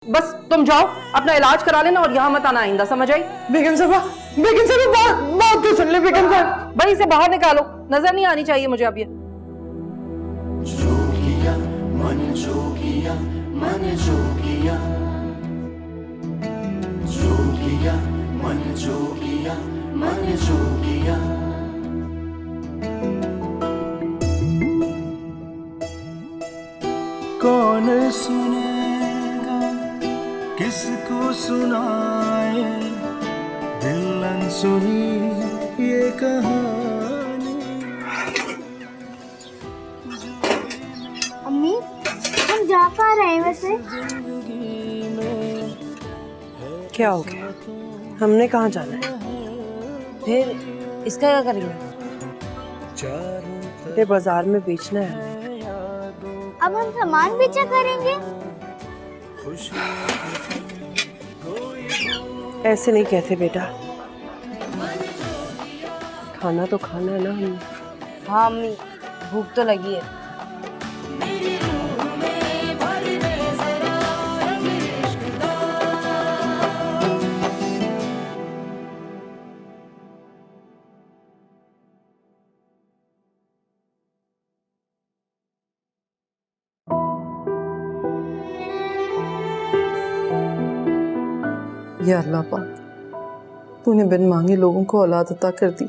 बस तुम जाओ अपना इलाज करा लेना और यहाँ मत आना आइंदा, समझ आई? बेगम साहब बात तो सुन ले बेगम साहब। भाई इसे बाहर निकालो, नजर नहीं आनी चाहिए मुझे अब ये। जो किया मन जो किया मन जो किया जो किया मन जो किया मन जो किया। कौन सुनेगा किसको सुनाए दिल अनसुनी ये कहानी। अम्मी हम जा पा रहे हैं वैसे? क्या हो गया? हमने कहाँ जाना है? फिर इसका क्या करेंगे? ये बाजार में बेचना है। अब हम सामान बेचा करेंगे? ऐसे नहीं कहते बेटा, खाना तो खाना है ना हमने। हाँ अम्मी, भूख तो लगी है। या अल्लाह पाक, तूने बिन मांगे लोगों को औलाद अता कर दी।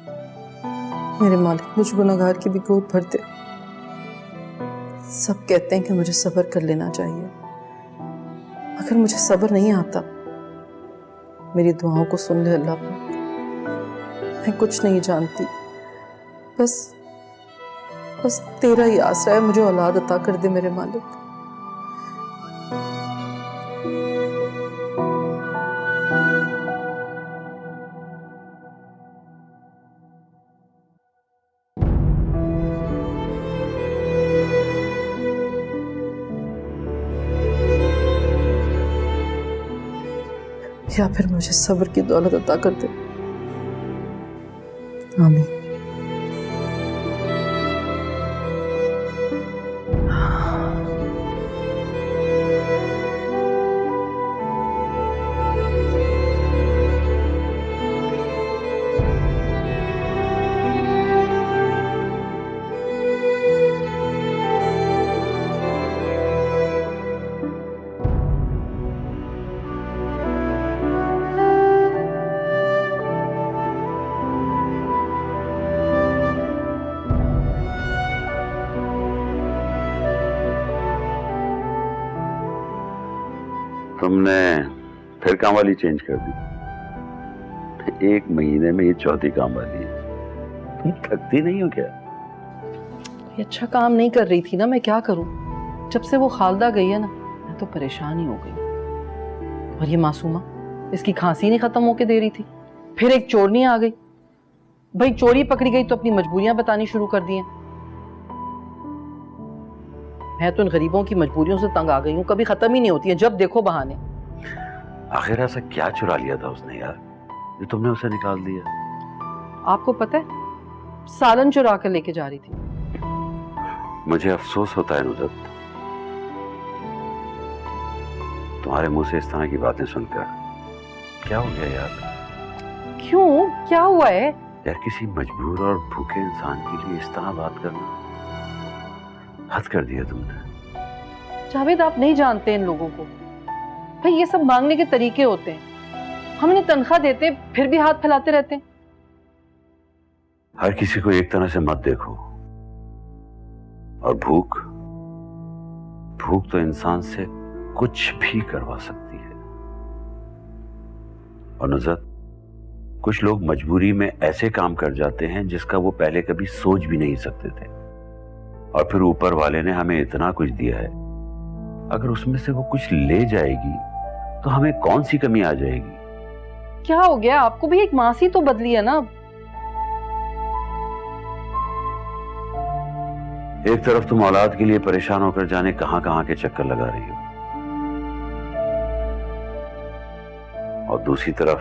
मेरे मालिक मुझ गुनहगार की भी गोद भर दे। सब कहते हैं कि मुझे सब्र कर लेना चाहिए, मगर मुझे सब्र नहीं आता। मेरी दुआओं को सुन ले अल्लाह पाक। मैं कुछ नहीं जानती, बस तेरा ही आसरा है। मुझे औलाद अता कर दे मेरे मालिक। या फिर मुझे सब्र की दौलत अता कर दे। आमीन। तुमने फिर काम वाली चेंज कर दी। एक महीने में ये चौथी काम वाली है। तुम थकती नहीं हो क्या? ये अच्छा काम नहीं कर रही थी ना, मैं क्या करूं? जब से वो खालदा गई है ना, मैं तो परेशान ही हो गई। और ये मासूमा, इसकी खांसी नहीं खत्म होके दे रही थी। फिर एक चोरनी आ गई। भाई चोरी पकड़ी गई तो अपनी मजबूरियां बतानी शुरू कर दी हैं। मैं तो इन गरीबों की मजबूरियों से तंग आ गई हूँ, कभी खत्म ही नहीं होती है, जब देखो बहाने। आखिर ऐसा क्या चुरा लिया था उसने यार, जो तुमने उसे निकाल दिया? आपको पता है, सालन चुरा कर लेके जा रही थी। मुझे अफसोस होता है नुजत, तुम्हारे मुंह से इस तरह की बातें सुनकर। क्या हो गया यार? क्यों, क्या हुआ है? यार किसी मजबूर और भूखे इंसान के लिए इस तरह बात करना हद कर दिया तुमने। जावेद आप नहीं जानते इन लोगों को। भाई ये सब मांगने के तरीके होते हैं। हम इन्हें तनख्वाह देते फिर भी हाथ फैलाते रहते हैं। हर किसी को एक तरह से मत देखो। और भूख तो इंसान से कुछ भी करवा सकती है। और नुजरत, कुछ लोग मजबूरी में ऐसे काम कर जाते हैं जिसका वो पहले कभी सोच भी नहीं सकते थे, और फिर ऊपर वाले ने हमें इतना कुछ दिया है, अगर उसमें से वो कुछ ले जाएगी तो हमें कौन सी कमी आ जाएगी? क्या हो गया आपको भी? एक मासी तो बदली है ना। एक तरफ तुम औलाद के लिए परेशान होकर जाने कहां कहां के चक्कर लगा रही हो, और दूसरी तरफ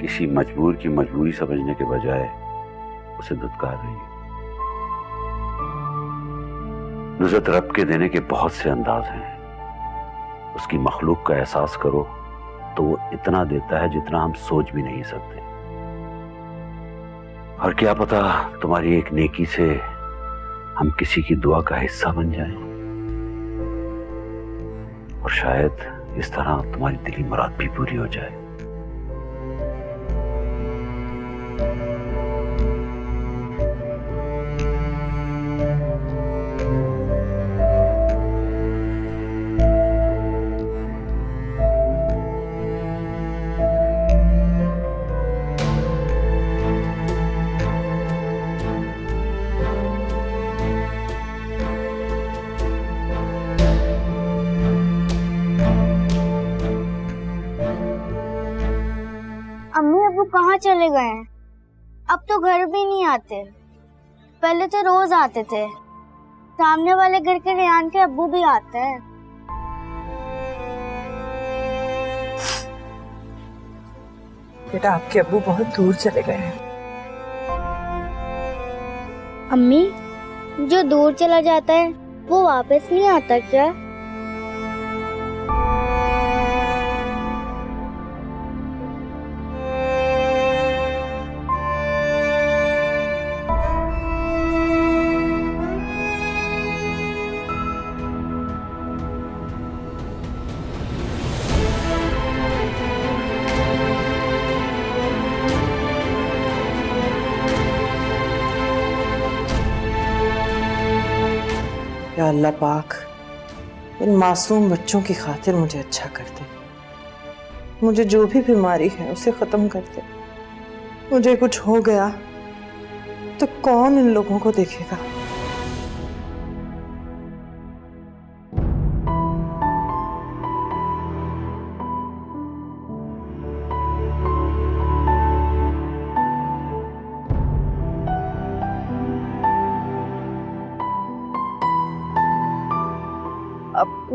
किसी मजबूर की मजबूरी समझने के बजाय उसे दुत्कार रही हो। नुजरत, रब के देने के बहुत से अंदाज हैं, उसकी मखलूक का एहसास करो तो वो इतना देता है जितना हम सोच भी नहीं सकते। और क्या पता तुम्हारी एक नेकी से हम किसी की दुआ का हिस्सा बन जाएं, और शायद इस तरह तुम्हारी दिली मुराद भी पूरी हो जाए। अम्मी अब्बू कहाँ चले गए हैं? अब तो घर भी नहीं आते। पहले तो रोज आते थे। सामने वाले घर के रेहान के अब्बू भी आते हैं। बेटा, आपके अब्बू बहुत दूर चले गए हैं। अम्मी, जो दूर चला जाता है वो वापस नहीं आता क्या? या अल्लाह पाक, इन मासूम बच्चों की खातिर मुझे अच्छा कर दे। मुझे जो भी बीमारी है उसे खत्म कर दे। मुझे कुछ हो गया तो कौन इन लोगों को देखेगा?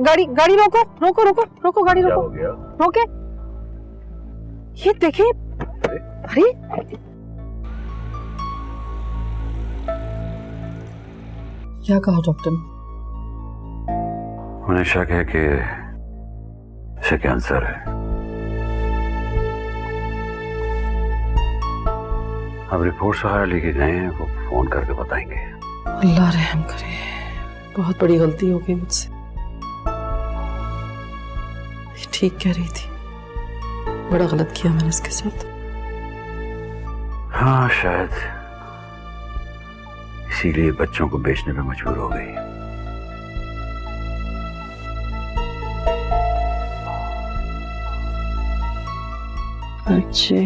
गाड़ी गाड़ी रोको रोको रोको रोको, गाड़ी क्या रोको, हो गया? रोके। ये देखिए, अरे क्या कहा डॉक्टर ने? उन्हें शक है कि इसे कैंसर है। अब रिपोर्ट्स वगैरह लेके गए हैं, वो फोन करके बताएंगे। अल्लाह रहम करे, बहुत बड़ी गलती हो गई मुझसे। ये ठीक कह रही थी, बड़ा गलत किया मैंने इसके साथ। हाँ, शायद इसीलिए बच्चों को बेचने पे मजबूर हो गई। अच्छे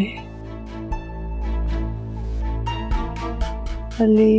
अली